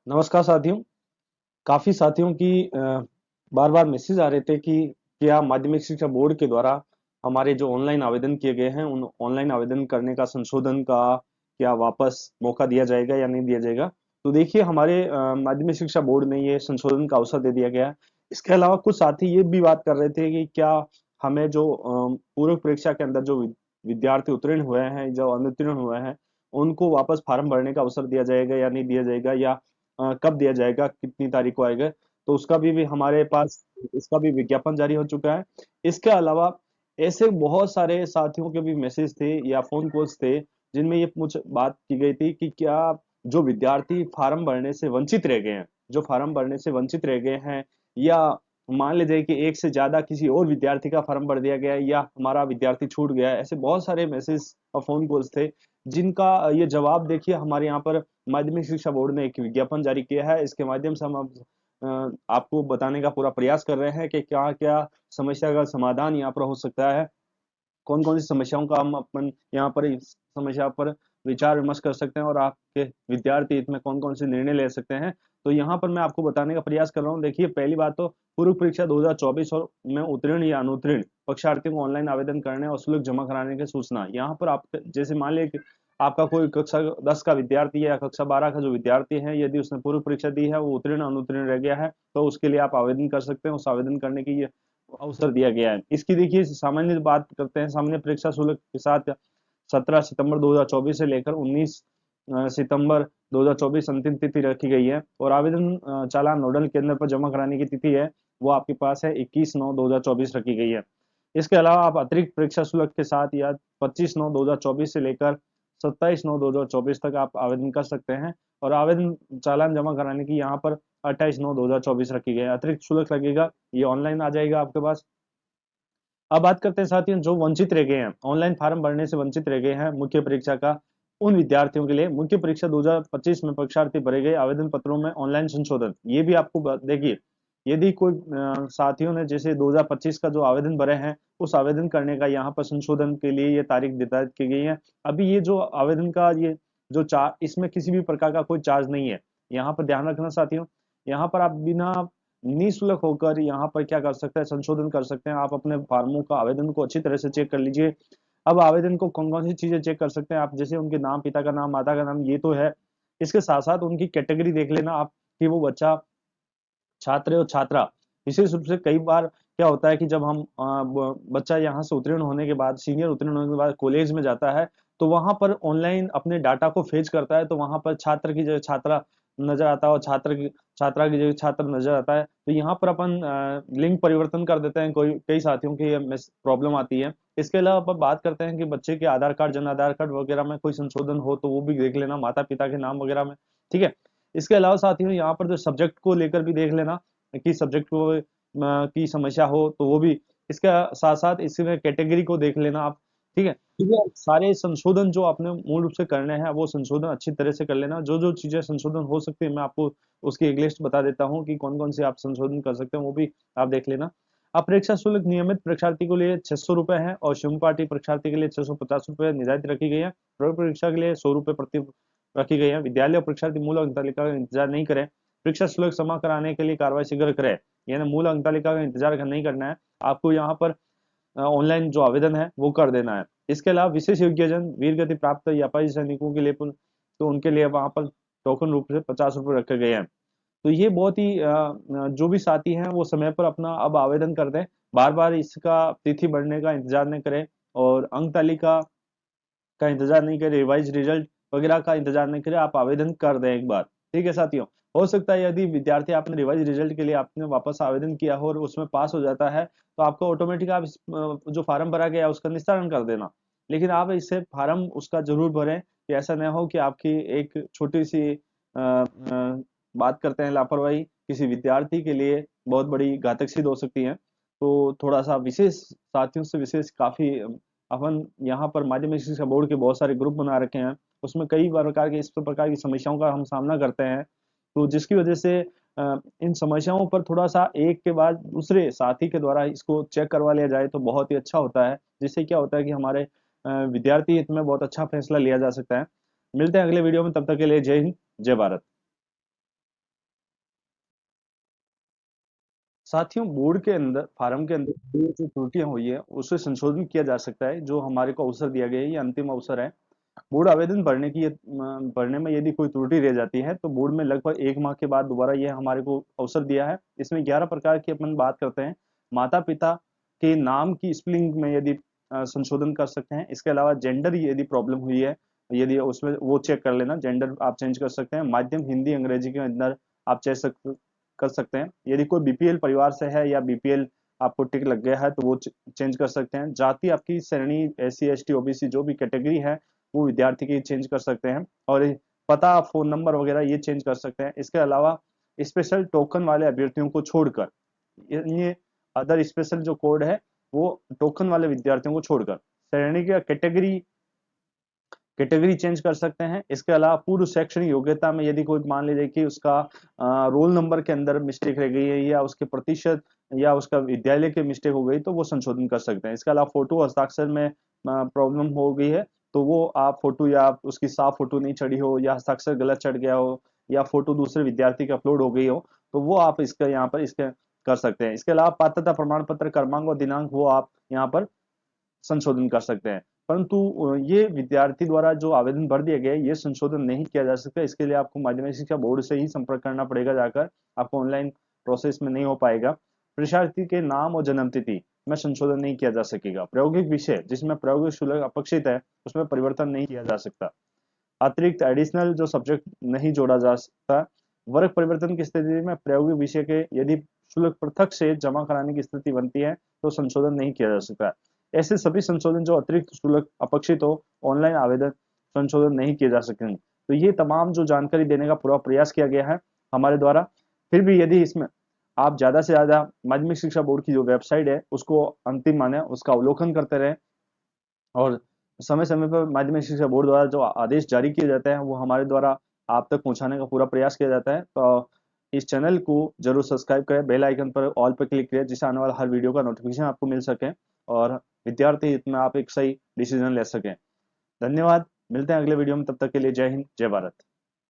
नमस्कार साथियों। काफ़ी साथियों की बार बार मैसेज आ रहे थे कि क्या माध्यमिक शिक्षा बोर्ड के द्वारा हमारे जो ऑनलाइन आवेदन किए गए हैं उन ऑनलाइन आवेदन करने का संशोधन का क्या वापस मौका दिया जाएगा या नहीं दिया जाएगा। तो देखिए हमारे माध्यमिक शिक्षा बोर्ड ने ये संशोधन का अवसर दे दिया गया है। इसके अलावा कुछ साथी ये भी बात कर रहे थे कि क्या हमें जो पूरक परीक्षा के अंदर जो विद्यार्थी उत्तीर्ण हुए हैं, जो अनुत्तीर्ण हुए हैं, उनको वापस फार्म भरने का अवसर दिया जाएगा या नहीं दिया जाएगा, या कब दिया जाएगा, कितनी तारीख को आएगा। तो उसका भी हमारे पास इसका भी विज्ञापन जारी हो चुका है। इसके अलावा ऐसे बहुत सारे साथियों के भी मैसेज थे या फोन कॉल्स थे जिनमें ये मुझ बात की गई थी कि क्या जो विद्यार्थी फार्म भरने से वंचित रह गए हैं, जो फार्म भरने से वंचित रह गए हैं, या मान लीजिए कि एक से ज्यादा किसी और विद्यार्थी का फार्म भर दिया गया है या हमारा विद्यार्थी छूट गया है, ऐसे बहुत सारे मैसेज और फोन कॉल्स थे जिनका ये जवाब देखिए हमारे यहाँ पर माध्यमिक शिक्षा बोर्ड ने एक विज्ञापन जारी किया है। इसके माध्यम से हम अब आपको बताने का पूरा प्रयास कर रहे हैं कि क्या क्या समस्या का समाधान यहाँ पर हो सकता है, कौन कौन सी समस्याओं का हम अपन यहाँ पर इस समस्या पर विचार विमर्श कर सकते हैं और आपके विद्यार्थी हित में कौन कौन से निर्णय ले सकते हैं। तो यहाँ पर मैं आपको बताने का प्रयास कर रहा हूँ। देखिए पहली बात तो पूर्व परीक्षा 2024 और में उत्तीर्ण या अनुत्तीर्ण परीक्षार्थियों को ऑनलाइन आवेदन करने और शुल्क जमा कराने की सूचना। यहाँ पर आप जैसे मान लिया कि आपका कोई कक्षा 10 का विद्यार्थी है या कक्षा 12 का जो विद्यार्थी है, यदि उसने पूर्व परीक्षा दी है, वो उत्तीर्ण अनुत्तीर्ण रह गया है, तो उसके लिए आप आवेदन कर सकते हैं। उस आवेदन करने की ये अवसर दिया गया है। इसकी देखिए सामान्य बात करते हैं। सामान्य परीक्षा शुल्क के साथ 17 सितंबर 2024 से लेकर 19 सितंबर 2024 अंतिम तिथि रखी गई है, और आवेदन चालान नोडल केंद्र पर जमा कराने की तिथि है वो आपके पास है 21/9/2024 रखी गई है। इसके अलावा आप अतिरिक्त परीक्षा शुल्क के साथ या 25/9/2024 से लेकर 27/9/2024 तक आप आवेदन कर सकते हैं, और आवेदन चालान जमा कराने की यहाँ पर 28/9/2024 रखी गई है। अतिरिक्त शुल्क लगेगा, ये ऑनलाइन आ जाएगा आपके पास। अब बात करते हैं साथियों जो वंचित रह गए हैं, ऑनलाइन फार्म भरने से वंचित रह गए हैं मुख्य परीक्षा का, उन विद्यार्थियों के लिए मुख्य परीक्षा 2025 में परीक्षार्थी भरे गए आवेदन पत्रों में ऑनलाइन संशोधन। ये भी आपको देखिए, यदि कोई साथियों ने जैसे 2025 का जो आवेदन भरे हैं, उस आवेदन करने का यहाँ पर संशोधन के लिए ये तारीख निर्धारित की गई है। अभी ये जो आवेदन का ये जो चार्ज, इसमें किसी भी प्रकार का कोई चार्ज नहीं है। यहाँ पर ध्यान रखना साथियों, यहाँ पर आप बिना निःशुल्क होकर यहाँ पर क्या कर सकते हैं, संशोधन कर सकते हैं। आप अपने फार्मों का आवेदन को अच्छी तरह से चेक कर लीजिए। अब आवेदन को कौन कौन सी चीजें चेक कर सकते हैं आप, जैसे उनके नाम, पिता का नाम, माता का नाम, ये तो है। इसके साथ साथ उनकी कैटेगरी देख लेना आप कि वो बच्चा छात्र और छात्रा। विशेष रूप से कई बार क्या होता है कि जब हम बच्चा यहाँ से उत्तीर्ण होने के बाद, सीनियर उत्तीर्ण होने के बाद कॉलेज में जाता है, तो वहां पर ऑनलाइन अपने डाटा को फेच करता है, तो वहां पर छात्र की जगह छात्रा नजर आता है और छात्रा की जगह छात्र नजर आता है। तो यहाँ पर अपन लिंग परिवर्तन कर देते हैं, कोई कई साथियों की प्रॉब्लम आती है। इसके अलावा अपन बात करते हैं कि बच्चे के आधार कार्ड, जन आधार कार्ड वगैरह में कोई संशोधन हो तो वो भी देख लेना, माता पिता के नाम वगैरह में। ठीक है। इसके अलावा साथियों यहाँ पर जो सब्जेक्ट को लेकर भी देख लेना कि सब्जेक्ट को की समस्या हो तो वो भी। इसके साथ साथ इसमें कैटेगरी को देख लेना आप। ठीक है। ठीक सारे संशोधन जो आपने मूल रूप से करने हैं वो संशोधन अच्छी तरह से कर लेना। जो जो चीजें संशोधन हो सकती है मैं आपको उसकी एक लिस्ट बता देता हूँ कि कौन कौन से आप संशोधन कर सकते हैं, वो भी आप देख लेना। अब परीक्षा शुल्क नियमित परीक्षार्थी के लिए 600 रुपए है, और शुल्क पार्टी परीक्षार्थी के लिए 650 रुपए निर्धारित रखी गई है। प्रयोग परीक्षा के लिए 100 रुपए प्रति रखी गई है। विद्यालय और परीक्षार्थी मूल अंक तालिका का इंतजार नहीं करें। परीक्षा शुल्क जमा कराने के लिए कार्रवाई शीघ्र करें। यानी मूल अंक तालिका का इंतजार नहीं करना है, आपको यहाँ पर ऑनलाइन जो आवेदन है वो कर देना है। इसके अलावा विशेष योग्यजन, वीर गति प्राप्त या अपाहिज सैनिकों के लिए तो उनके लिए वहां पर टोकन रूप से 50 रुपए रखे गए हैं। तो ये बहुत ही जो भी साथी हैं वो समय पर अपना अब आवेदन कर दें, बार बार इसका तिथि बढ़ने का इंतजार न करें, और अंक तालिका का इंतजार नहीं करें, रिवाइज रिजल्ट वगैरह का इंतजार नहीं करें, आप आवेदन कर दें एक बार। ठीक है साथियों। हो सकता है यदि विद्यार्थी आपने रिवाइज रिजल्ट के लिए आपने वापस आवेदन किया हो और उसमें पास हो जाता है, तो आपको ऑटोमेटिक आप जो फार्म भरा गया है उसका निस्तारण कर देना। लेकिन आप इससे फार्म उसका जरूर भरें कि ऐसा न हो कि आपकी एक छोटी सी बात करते हैं लापरवाही किसी विद्यार्थी के लिए बहुत बड़ी घातक सिद्ध हो सकती है। तो थोड़ा सा विशेष साथियों से विशेष काफी अपन यहाँ पर माध्यमिक शिक्षा बोर्ड के बहुत सारे ग्रुप बना रखे हैं, उसमें कई प्रकार के इस प्रकार की समस्याओं का हम सामना करते हैं। तो जिसकी वजह से इन समस्याओं पर थोड़ा सा एक के बाद दूसरे साथी के द्वारा इसको चेक करवा लिया जाए तो बहुत ही अच्छा होता है, जिससे क्या होता है कि हमारे विद्यार्थी हित में बहुत अच्छा फैसला लिया जा सकता है। मिलते हैं अगले वीडियो में, तब तक के लिए जय हिंद, जय भारत। साथियों, बोर्ड के अंदर फार्म के अंदर जो त्रुटियां हुई है उसे संशोधन किया जा सकता है। जो हमारे को अवसर दिया गया है, ये अंतिम अवसर है। बोर्ड आवेदन भरने में यदि कोई त्रुटि रह जाती है तो बोर्ड में लगभग 1 माह के बाद दोबारा यह हमारे को अवसर दिया है। इसमें 11 प्रकार की अपन बात करते हैं। माता पिता के नाम की स्पेलिंग में यदि संशोधन कर सकते हैं। इसके अलावा जेंडर यदि प्रॉब्लम हुई है, यदि उसमें वो चेक कर लेना, जेंडर आप चेंज कर सकते हैं। माध्यम हिंदी अंग्रेजी के अंदर आप कर सकते हैं। यदि कोई बीपीएल परिवार से है या बीपीएल आपको टिक लग गया है तो वो चेंज कर सकते हैं। जाति आपकी श्रेणी एससी एसटी ओबीसी जो भी कैटेगरी है वो विद्यार्थी की चेंज कर सकते हैं। और पता फोन नंबर वगैरह ये चेंज कर सकते हैं। इसके अलावा स्पेशल टोकन वाले अभ्यर्थियों को छोड़कर ये अदर स्पेशल जो कोड है वो टोकन वाले विद्यार्थियों को छोड़कर श्रेणी का कैटेगरी चेंज कर सकते हैं। इसके अलावा पूर्व शैक्षणिक योग्यता में यदि कोई मान लीजिए कि उसका रोल नंबर के अंदर मिस्टेक रह गई है या उसके प्रतिशत या उसका विद्यालय के मिस्टेक हो गई तो वो संशोधन कर सकते हैं। इसके अलावा फोटो हस्ताक्षर में प्रॉब्लम हो गई है तो वो आप फोटो या उसकी साफ फोटो नहीं चढ़ी हो या हस्ताक्षर गलत चढ़ गया हो या फोटो दूसरे विद्यार्थी की अपलोड हो गई हो तो वो आप इसका यहाँ पर इसके कर सकते हैं। इसके अलावा पात्रता प्रमाण पत्र क्रमांक और दिनांक वो आप यहाँ पर संशोधन कर सकते हैं। परंतु ये विद्यार्थी द्वारा जो आवेदन भर दिया गया है ये संशोधन नहीं किया जा सकता। इसके लिए आपको माध्यमिक शिक्षा बोर्ड से ही संपर्क करना पड़ेगा जाकर। आपको ऑनलाइन प्रोसेस में नहीं हो पाएगा। परीक्षार्थी के नाम और जन्म तिथि में संशोधन नहीं किया जा सकेगा। प्रायोगिक विषय जिसमें प्रायोगिक शुल्क अपेक्षित है उसमें परिवर्तन नहीं किया जा सकता। अतिरिक्त एडिशनल जो सब्जेक्ट नहीं जोड़ा जा सकता। वर्ग परिवर्तन की स्थिति में प्रायोगिक विषय के यदि शुल्क पृथक से जमा कराने की स्थिति बनती है तो संशोधन नहीं किया जा सकता। ऐसे सभी संशोधन जो अतिरिक्त शुल्क अपेक्षित हो ऑनलाइन आवेदन संशोधन नहीं किए जा सकेंगे। तो ये तमाम जो जानकारी देने का पूरा प्रयास किया गया है हमारे द्वारा। फिर भी यदि इसमें आप ज्यादा से ज्यादा माध्यमिक शिक्षा बोर्ड की जो वेबसाइट है उसको अंतिम माने, उसका अवलोकन करते रहे और समय समय पर माध्यमिक शिक्षा बोर्ड द्वारा जो आदेश जारी किए जाते हैं वो हमारे द्वारा आप तक पहुंचाने का पूरा प्रयास किया जाता है। तो इस चैनल को जरूर सब्सक्राइब करें, बेल आइकन पर ऑल पर क्लिक करें जिससे आने वाला हर वीडियो का नोटिफिकेशन आपको मिल सके और विद्यार्थी हित में आप एक सही डिसीजन ले सकें। धन्यवाद। मिलते हैं अगले वीडियो में, तब तक के लिए जय हिंद जय भारत।